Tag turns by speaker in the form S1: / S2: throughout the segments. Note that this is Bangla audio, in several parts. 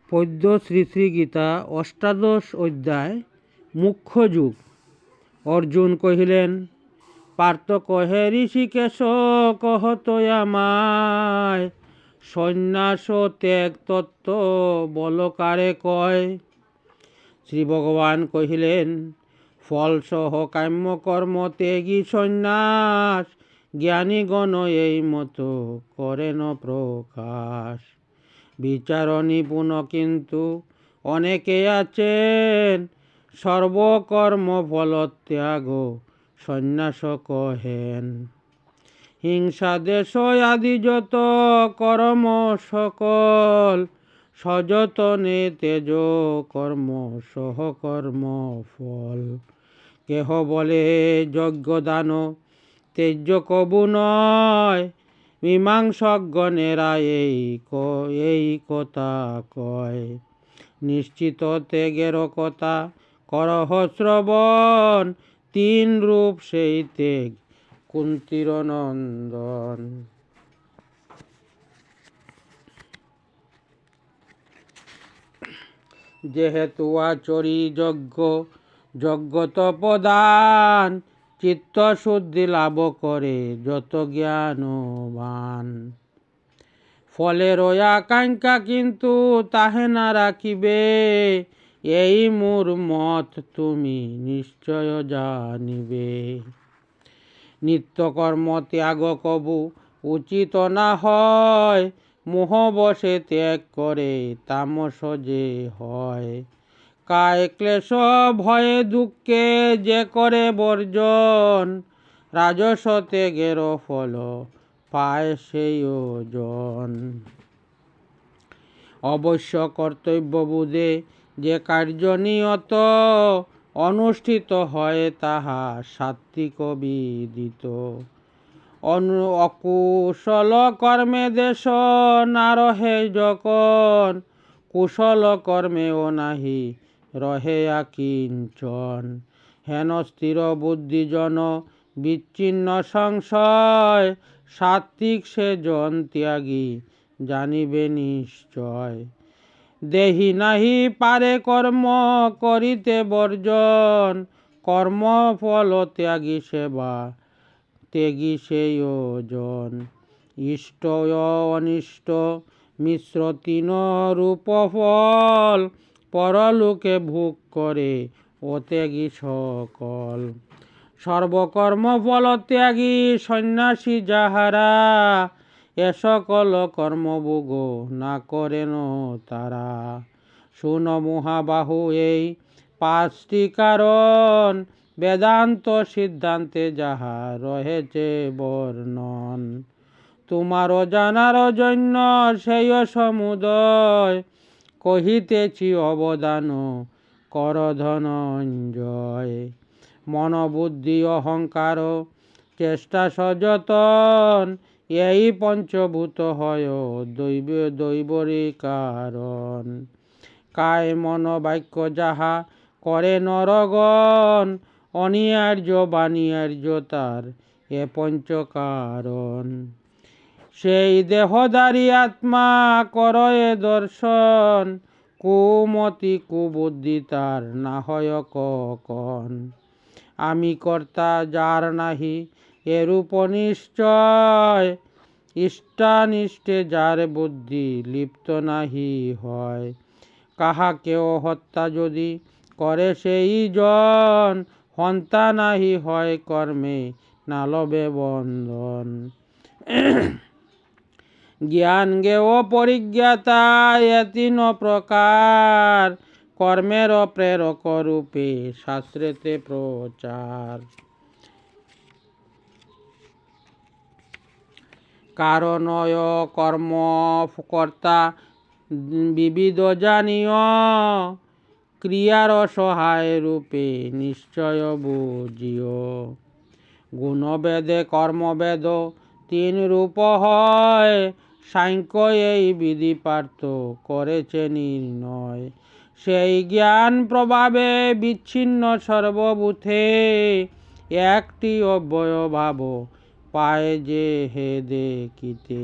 S1: পদ্য শ্রী শ্রী গীতা অষ্টাদশ অধ্যায় মুখ্য যুগ। অর্জুন কহিলেন, পার্থ কহে ঋষিকেশ কহত আমায়, সন্ন্যাস ত্যাগ তত্ত্ব বলকারে কয়। শ্রী ভগবান কহিলেন, ফলসহ কাম্য কর্ম ত্যাগী সন্ন্যাস, জ্ঞানীগণ এই মতো করেন প্রকাশ। বিচার নিপুণ কিন্তু অনেকে আছেন, সর্বকর্ম ফল ত্যাগ সন্ন্যাস কহেন। হিংসা দেশ আদি যত কর্ম সকল, সযতনে তেজ কর্ম সহকর্ম ফল। কেহ বলে যজ্ঞ দান তেজ্য কবু নয়, মীমাংসকগণেরা এই কথা কয়। নিশ্চিত ত্যাগের কথা করহ শ্রবণ, তিন রূপ সেই ত্যাগ কুন্তীর নন্দন। যেহেতু আচরি যজ্ঞ তপদান, চিত্ত শুদ্ধি লাভ করে যত জ্ঞানবান। ফলের আকাঙ্ক্ষা কিন্তু তাহে না রাখিবে, এই মোর মত তুমি নিশ্চয় জানিবে। নিত্যকর্ম ত্যাগ কবু উচিত না হয়, মোহবশে ত্যাগ করে তামস যে হয়। কায় ক্লেশ ভয়ে দুঃখে যে করে বর্জন, রাজস ত্যাগের ফল পায় সেই জন। অবশ্য কর্তব্য বুঝে যে কার্য নিয়ত, অনুষ্ঠিত হয় তাহা সাত্ত্বিক বিদিত। অকুশল কর্মে দেশ না রহে যখন, কুশল কর্মেও নাহি রহে আকিঞ্চন। হেন স্থির বুদ্ধিজন বিচ্ছিন্ন সংশয়, সাত্ত্বিক সে জন ত্যাগী জানিবে নিশ্চয়। দেহি নাহি পারে কর্ম করিতে বর্জন, কর্মফল ত্যাগী সেবা ত্যাগী সেই জন। ইষ্ট অনিষ্ট মিশ্র তিন রূপ ফল, পরলোকে ভোগ করে ও ত্যাগী সকল। সর্বকর্ম ফল ত্যাগী সন্ন্যাসী যাহারা, এ সকল কর্মভোগ না করেন তারা। শুন মহাবাহু এই পাঁচটি কারণ, বেদান্ত সিদ্ধান্তে যাহা রয়েছে বর্ণন। তোমারও জানার জন্য সেই সমুদয়, কহিতেছি অবদান কর ধনঞ্জয়। মন বুদ্ধি অহংকার চেষ্টা সযতন, এই পঞ্চভূত হয় দৈবরী কারণ। কায় মন বাক্য যাহা করে নরগণ, অনিয়ার্য বানিয়ার্য তার এ পঞ্চকারণ। সেই দেহধারী আত্মা করয়ে দর্শন, কুমতি কুবুদ্ধি তার না হয় কখন। আমি কর্তা যার নাহি এরূপ নিশ্চয়, ইষ্টানিষ্টে যার বুদ্ধি লিপ্ত নাহি হয়। কাহাকেও হত্যা যদি করে সেই জন, হন্তা নাহি হয় কর্মে না লবে বন্ধন। জ্ঞান জ্ঞেয় পরিজ্ঞাতা এ তিন প্রকার, কর্মের প্রেরক রূপে শাস্ত্রেতে প্রচার। কারণয় কর্ম কর্তা বিবিধ জানিও, ক্রিয়ার সহায় রূপে নিশ্চয় বুঝিও। গুণবেদে কর্মবেদ তিন রূপ হয়, সাংখ্য এই বিধি পার্থ করেছে নির্ণয়। সেই জ্ঞান প্রভাবে বিচ্ছিন্ন সর্বভূতে, একটি অব্যয় ভাব পায় যে হে দেখিতে।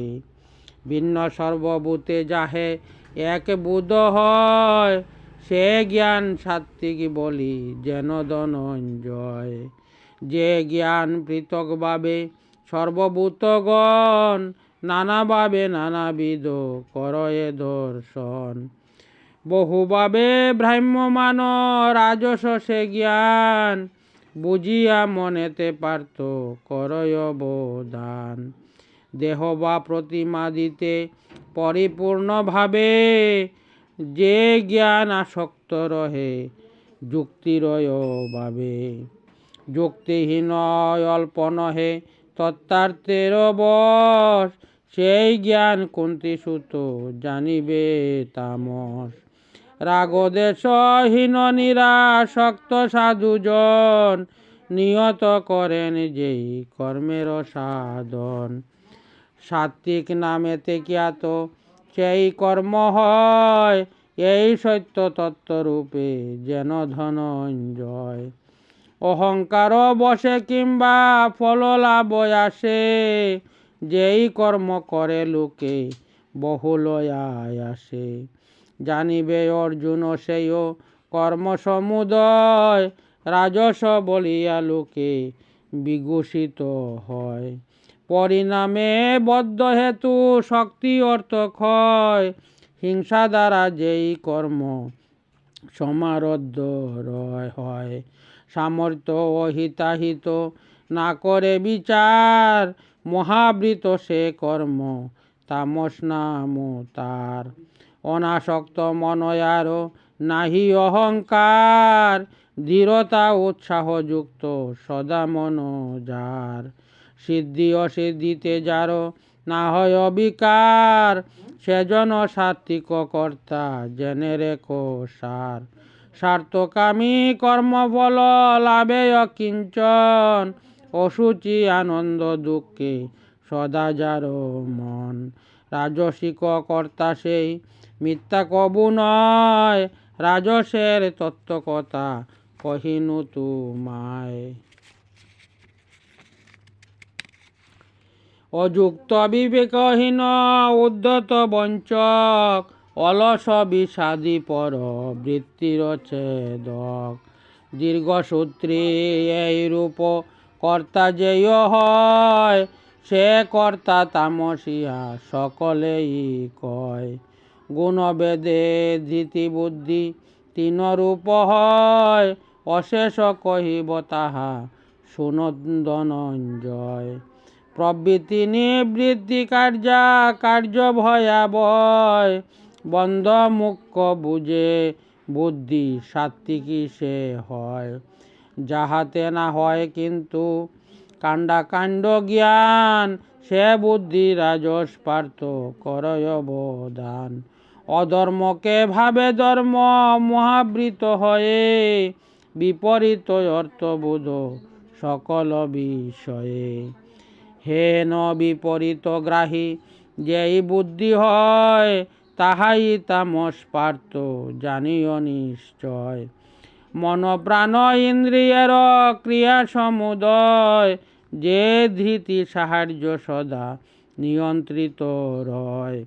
S1: ভিন্ন সর্বভূতে যাহে এক বুধ হয়, সে জ্ঞান সাত্ত্বিক বলি যেন ধনঞ্জয়। যে জ্ঞান পৃথকভাবে সর্বভূতগণ, নানাভাবে নানাবিধ করয়ে দর্শন। বহুভাবে ভ্রাম্যমান রাজস সে জ্ঞান, বুঝিয়া মনেতে পার্থ করয় অবদান। দেহ বা প্রতিমা দিতে পরিপূর্ণভাবে, যে জ্ঞান আসক্ত রহে যুক্তিরয় ভাবে। যুক্তিহীন অল্প নহে তত্ত্বার্থের বশ, সেই জ্ঞান কুন্তিসুত জানিবে তামস। রাগদেশহীন নিরাসক্ত সাধুজন, নিয়ত করেন যেই কর্মের সাধন। সাত্ত্বিক নামেতে জ্ঞাত সেই কর্ম হয়, এই সত্য তত্ত্বরূপে যেন ধনঞ্জয়। অহংকার বসে কিংবা ফল লাভ আসে, যেই কর্ম করে লোকে বহুলয়ায় আসে। জানিবে অর্জুন সেও কর্ম সমুদয়, রাজস বলিয়া লোকে বিঘোষিত হয়। পরিণামে বদ্ধ হেতু শক্তি অর্থ ক্ষয়, হিংসা দ্বারা যেই কর্ম সমারদ্ধ হয়। সামর্থ্য ও হিতাহিত না করে বিচার, মহাবৃত সে কর্ম তামস নাম তার। অনাসক্ত মনয়ার নাহি অহংকার, দৃঢ়তা উৎসাহযুক্ত সদা মন যার। সিদ্ধি অসিদ্ধিতে যার না হয় অবিকার, সেজন সাত্ত্বিক কর্তা জেনে রেখো সার। স্বার্থকামী কর্মফল লাভে অকিঞ্চন, অসুচি আনন্দ দুঃখে সদা যার মন। রাজসিক কর্তা সেই মিথ্যা কবু নয়, রাজসের তত্ত্বকথা কহিনু তোমায়। অযুক্ত বিবেকহীন উদ্ধত বঞ্চক, অলস বিষাদী পর বৃত্তির ছেদক। দীর্ঘসূত্রী এই রূপ কর্তা যেই হয়, সে কর্তা তামসিয়া সকলেই কয়। গুণবেদে ধৃতি বুদ্ধি তিন রূপ হয়, অশেষ কহিব তাহা শুনো ধনঞ্জয়। প্রবৃত্তি নিবৃত্তি কার্যা কার্য ভয়াবয়, বন্ধ মুখ্য বুঝে বুদ্ধি সাত্ত্বিকী সে হয়। যাহাতে না হয় কিন্তু কাণ্ডাকাণ্ড জ্ঞান, সে বুদ্ধি রাজস পার্থ করয় অবদান। অধর্মকে ভাবে ধর্ম মহাবৃত হয়ে, বিপরীত অর্থবোধ সকল বিষয়ে। হেন বিপরীত গ্রাহী যেই বুদ্ধি হয়, তাহাই তামস পার্থ জানিও নিশ্চয়। মন প্রাণ ইন্দ্রিয়ের ক্রিয়া সমুদয়, যে ধৃতি সাহায্য সদা নিয়ন্ত্রিত রয়।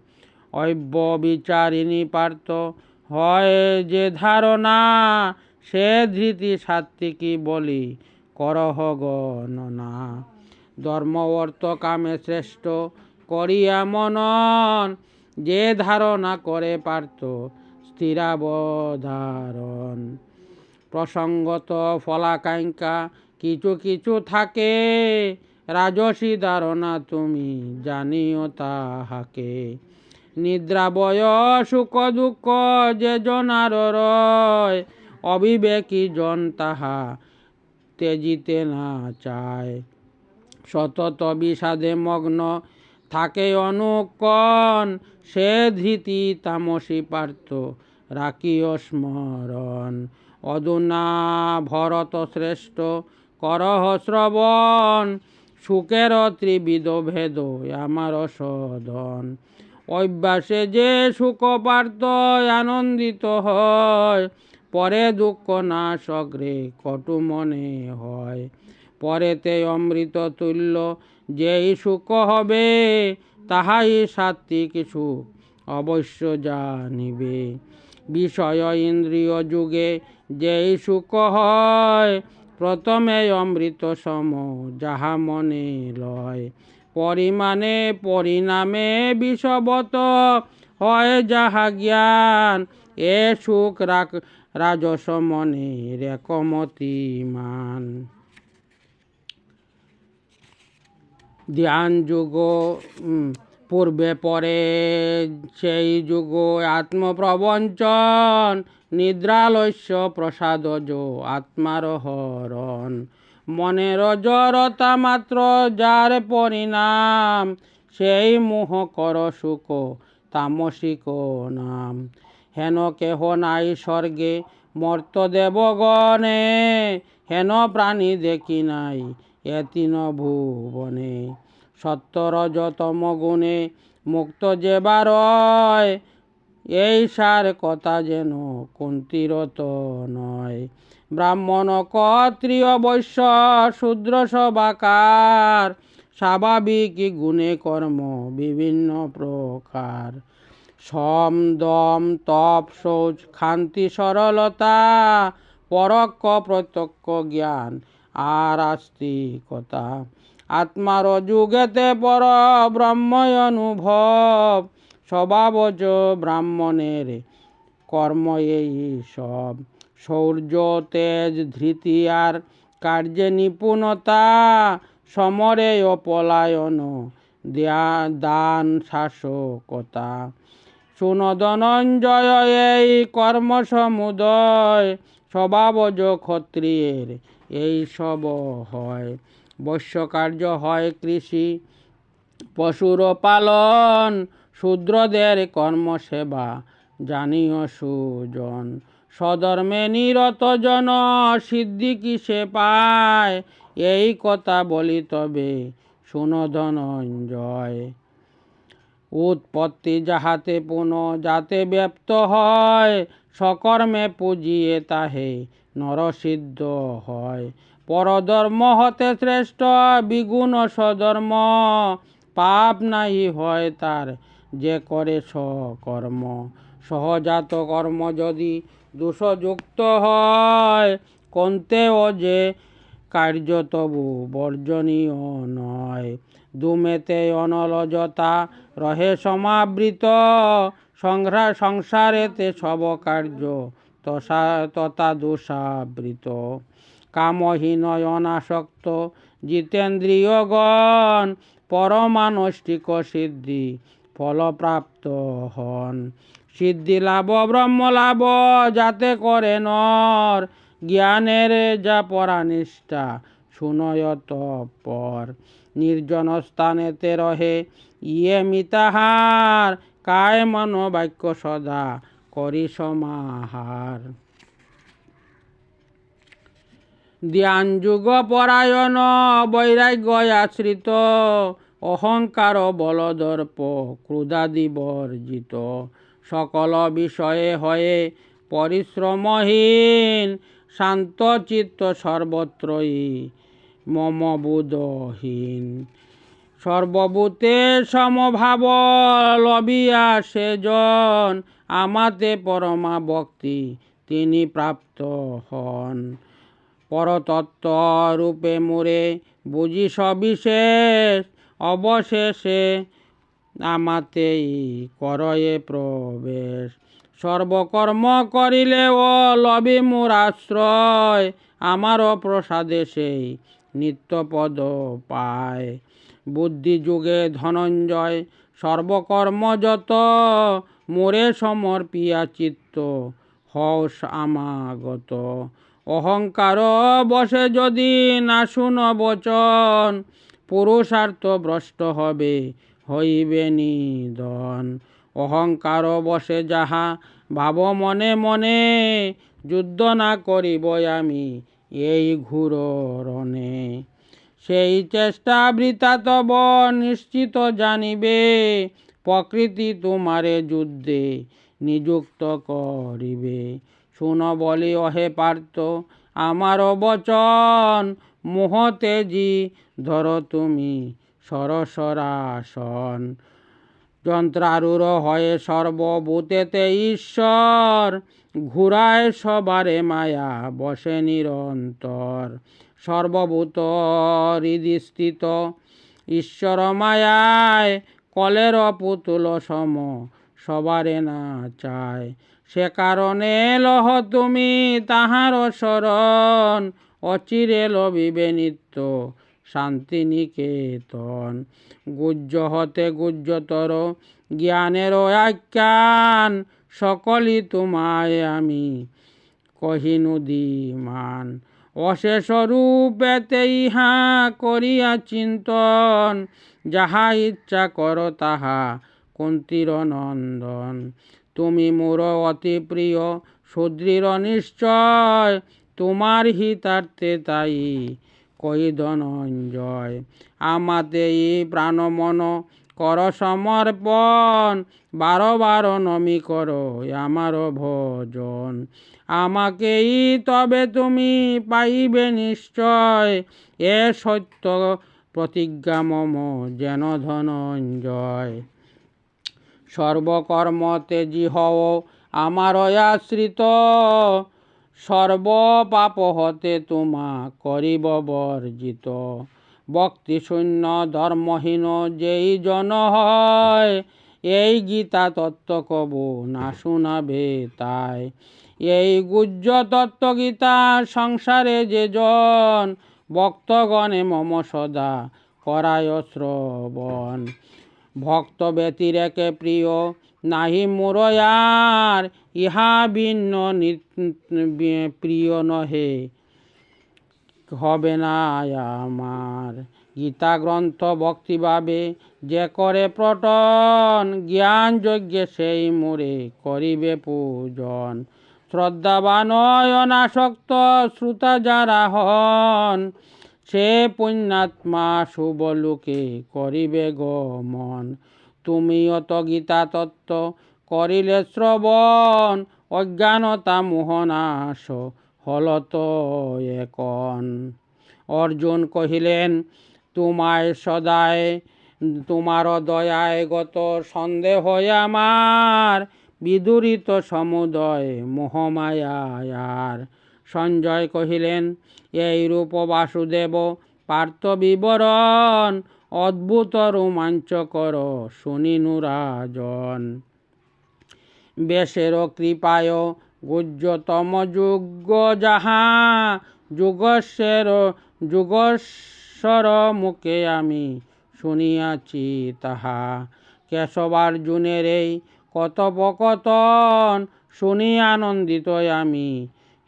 S1: অব্যবিচারিণী পার্থ হয় যে ধারণা, সে ধৃতি সাত্ত্বিকী বলি করহ গণনা। ধর্ম অর্থ কামে শ্রেষ্ঠ করিয়া মনন, যে ধারণা করে পার্থ স্থিরাবধারণ। প্রসঙ্গত ফলাকাঙ্ক্ষা কিছু কিছু থাকে, রাজসী ধারণা তুমি জানিও তাহাকে। নিদ্রাবয় সুখ দুঃখ যে জনার রয়, অবিবেকী জন তাহা তেজিতে না চায়। সতত বিষাদে মগ্ন থাকে অনুক্ষণ, সে ধৃতি তামসী পার্থ রাখিও স্মরণ। অধুনা ভরত শ্রেষ্ঠ করহ শ্রবণ, সুখের ত্রিবিধ ভেদ আমার সদন। অভ্যাসে যে সুখ পার্থ আনন্দিত হয়, পরে দুঃখ না সগ্রে কটু মনে হয়। পরেতে অমৃত তুল্য যেই সুখ হবে, তাহাই সাত্ত্বিক সুখ অবশ্য জানিবে। বিষয় ইন্দ্রিয় যুগে যেই সুখ হয়, প্রথমে অমৃত সম যাহা মনে লয়। পরিমাণে পরিণামে বিষবত হয় যাহা জ্ঞান, এ সুখ রাজস মনে রেকমতিমান। ধ্যান যুগ পূর্বে পরে সেই যুগ আত্মপ্রবঞ্চন, নিদ্রালস্য প্রসাদজ আত্মার হরণ। মনের জড়তা মাত্র যার পরিণাম, সেই মোহ কর সুখ তামসিক নাম। হেন কেহ নাই স্বর্গে মর্ত দেবগণে, হেন প্রাণী দেখি নাই এ তিন ভুবনে। সত্য রজ তম গুণে মুক্ত যে বারয়, এই সার কথা যেন কুন্তিরত নয়। ব্রাহ্মণ ক্ষত্রিয় বৈশ্য শূদ্র সবাকার, স্বাভাবিক গুণে কর্ম বিভিন্ন প্রকার। সম দম তপ শৌচ ক্ষান্তি সরলতা, পরোক্ষ প্রত্যক্ষ জ্ঞান আর আস্তিকতা। আত্মার যুগেতে পর ব্রহ্ম অনুভব, স্বভাবজ ব্রাহ্মণের কর্ম এই সব। শৌর্য তেজ ধৃতি আর কার্যে নিপুণতা, সমরে অপলায়ন দান শাসকতা। শুন ধনঞ্জয় এই কর্ম সমুদয়, স্বভাবজ ক্ষত্রিয়ের এই সব হয়। বৈশ্য কার্য হয় কৃষি পশুর পালন, শূদ্রদের কর্ম সেবা জানিও সুজন। স্বধর্মে নিরত জন সিদ্ধি কিসে পায়, এই কথা বলি তবে শুন ধনঞ্জয়। উৎপত্তি যাহাতে পুনঃ যাতে ব্যপ্ত হয়, সকর্মে পুজিয়ে তাহে নরসিদ্ধ হয়। পরধর্ম হতে শ্রেষ্ঠ বিগুণ স্বধর্ম, পাপ নাহি হয় তার যে করে সকর্ম। সহজাত কর্ম যদি দোষযুক্ত হয়, কন্তেও যে কার্য তবু বর্জনীয় নয়। দুমেতে অনলজতা রহে সমাবৃত, সংসারেতে সব কার্য তথা দোষাবৃত। কামহীন অনাসক্ত জিতেন্দ্রিয়গণ, পরমানষ্টিক সিদ্ধি ফলপ্রাপ্ত হন। সিদ্ধি লাভ ব্রহ্ম লাভ যাতে করে নর, জ্ঞানের যা পরানিষ্ঠা শুনয় তৎপর। নির্জন স্থানেতে রহে ইয়ে মিতাহার, কায় মন বাক্য সদা করি সমাহার। ধ্যান যুগ পরায়ণ বৈরাগ্য আশ্রিত, অহংকার বলদর্প ক্রোধাদি বর্জিত। সকল বিষয়ে হয়ে পরিশ্রমহীন, শান্ত চিত্ত সর্বত্রই মম বোধহীন। সর্বভূতে সমভাব লভিয়া সেজন, আমাতে পরমা ভক্তি তিনি প্রাপ্ত হন। পরতত্ত্ব রূপে মোরে বুঝি সবিশেষ, অবশেষে আমাতেই করয়ে প্রবেশ। সর্বকর্ম করিলে ও লভি মোর আশ্রয়, আমারও প্রসাদে সেই নিত্যপদ পায়। বুদ্ধি যুগে ধনঞ্জয় সর্বকর্ম যত, মোরে সমর্পিয়া চিত্ত হস আমাগত। অহংকার বসে যদি না শুন বচন, পুরুষার্থ ভ্রষ্ট হবে হইবে নিধন। অহংকার বসে যাহা ভাব মনে মনে, যুদ্ধ না করিব আমি এই ঘোর রণে। সেই চেষ্টা বৃথা তব নিশ্চিত জানিবে, প্রকৃতি তোমারে যুদ্ধে নিযুক্ত করিবে। শুন বলি অহে পার্থ আমার বচন, মোহ তেজি ধর তুমি সরসরাসন। যন্ত্রারূঢ় হয়ে সর্বভূতেতে ঈশ্বর, ঘুরায় সবারে মায়া বসে নিরন্তর। সর্বভূত হৃদিস্থিত ঈশ্বর মায়ায়, কলের পুতুল সম সবারে না চায়। সে কারণে লহ তুমি তাহার শরণ, অচিরে লভিবে নিত্য শান্তি নিকেতন। গুহ্য হতে গুহ্যতর জ্ঞানের আখ্যান, সকলই তোমায় আমি কহিনু দিমান। অশেষ রূপেতে ইহা করিয়া চিন্তন, যাহা ইচ্ছা কর তাহা কুন্তীর নন্দন। তুমি মোর অতি প্রিয় সুদৃঢ় নিশ্চয়, তোমার হিতার্থে তাই কহি ধনঞ্জয়। আমাতেই প্রাণ মন কর সমর্পণ, বার নমি কর আমার ভজন। আমাকেই তবে তুমি পাইবে নিশ্চয়, এ সত্য প্রতিজ্ঞা মম যেন ধনঞ্জয়। সর্বকর্মতে হও আমার আশ্রিত, সর্ব পাপ হতে তোমা করিব বর্জিত। ভক্তিশূন্য ধর্মহীন যেই জন হয়, এই গীতা তত্ত্ব কবু না শুনাবে তাই। এই গুহ্য তত্ত্ব গীতা সংসারে যে জন, ভক্তগণে মম সদা করায় শ্রবণ। ভক্ত ব্যতিরেকে প্রিয় নাহি মোর আর, ইহা ভিন্ন প্রিয় নহে হবে না আমার। গীতা গ্রন্থ ভক্তিভাবে যে করে পঠন, জ্ঞান যজ্ঞে সেই মোরে করিবে পূজন। শ্রদ্ধাবান অনাসক্ত শ্রোতা যারা হন, সে পুণ্যাত্মা শুভ লোকে করিবে গমন। তুমি অত গীতা তত্ত্ব করিলে শ্রবণ, অজ্ঞানতা মোহনাশ হলত একন। অর্জুন কহিলেন তোমায় সদায়, তোমার দয়ায় গত সন্দেহ আমার, বিদুরিত সমুদয় মোহমায়ার। সঞ্জয় কহিলেন এই রূপ বাসুদেব পার্থ বিবরণ, অদ্ভুত রোমাঞ্চকর শুনিনু রাজন। বেশের কৃপায় গুহ্যতম যুগ যাহা, যুগস্বর মুখে আমি শুনিয়াছি তাহা। কেশবার্জুনের এই কথোপকথন, শুনি আনন্দিত আমি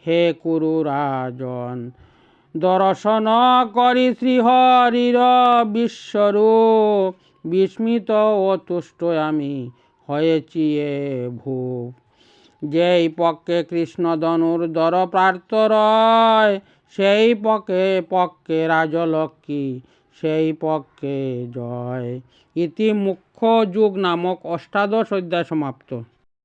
S1: হে কুরু রাজন। দর্শন করি শ্রীহরির বিশ্বরূপ, বিস্মিত ও তুষ্ট আমি হয়েছি এ ভূপ। যেই পক্ষে কৃষ্ণ ধনুর্ধর প্রার্থ রয়, সেই পক্ষে রাজলক্ষ্মী সেই পক্ষে জয়। ইতি মুখ্য যুগ নামক অষ্টাদশ অধ্যায় সমাপ্ত।